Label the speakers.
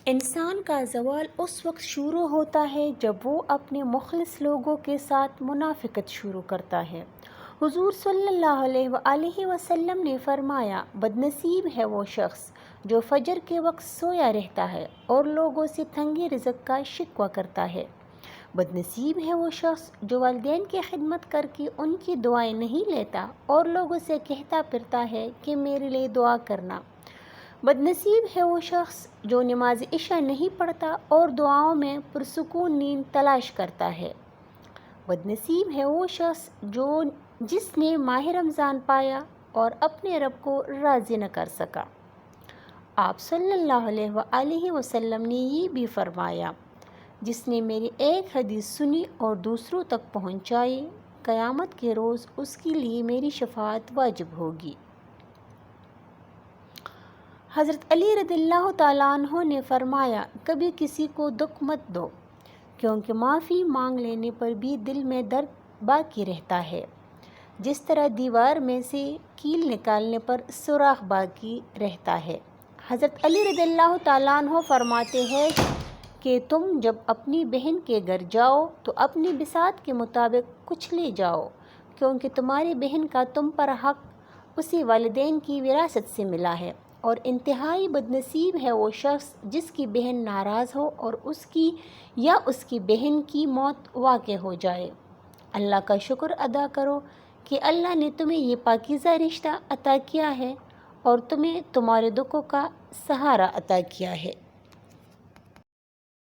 Speaker 1: انسان کا زوال اس وقت شروع ہوتا ہے جب وہ اپنے مخلص لوگوں کے ساتھ منافقت شروع کرتا ہے۔ حضور صلی اللہ علیہ وآلہ وسلم نے فرمایا، بد نصیب ہے وہ شخص جو فجر کے وقت سویا رہتا ہے اور لوگوں سے تنگی رزق کا شکوہ کرتا ہے۔ بد نصیب ہے وہ شخص جو والدین کی خدمت کر کے ان کی دعائیں نہیں لیتا اور لوگوں سے کہتا پھرتا ہے کہ میرے لیے دعا کرنا۔ بد نصیب ہے وہ شخص جو نماز عشاء نہیں پڑھتا اور دعاؤں میں پرسکون نیند تلاش کرتا ہے۔ بد نصیب ہے وہ شخص جس نے ماہ رمضان پایا اور اپنے رب کو راضی نہ کر سکا۔ آپ صلی اللہ علیہ وآلہ وسلم نے یہ بھی فرمایا، جس نے میری ایک حدیث سنی اور دوسروں تک پہنچائی، قیامت کے روز اس کے لیے میری شفاعت واجب ہوگی۔ حضرت علی رضی اللہ تعالیٰ عنہ نے فرمایا، کبھی کسی کو دکھ مت دو، کیونکہ معافی مانگ لینے پر بھی دل میں درد باقی رہتا ہے، جس طرح دیوار میں سے کیل نکالنے پر سوراخ باقی رہتا ہے۔ حضرت علی رضی اللہ تعالیٰ عنہ فرماتے ہیں کہ تم جب اپنی بہن کے گھر جاؤ تو اپنی بساط کے مطابق کچھ لے جاؤ، کیونکہ تمہاری بہن کا تم پر حق اسی والدین کی وراثت سے ملا ہے، اور انتہائی بد نصیب ہے وہ شخص جس کی بہن ناراض ہو اور اس کی بہن کی موت واقع ہو جائے۔ اللہ کا شکر ادا کرو کہ اللہ نے تمہیں یہ پاکیزہ رشتہ عطا کیا ہے اور تمہیں تمہارے دکھوں کا سہارا عطا کیا ہے۔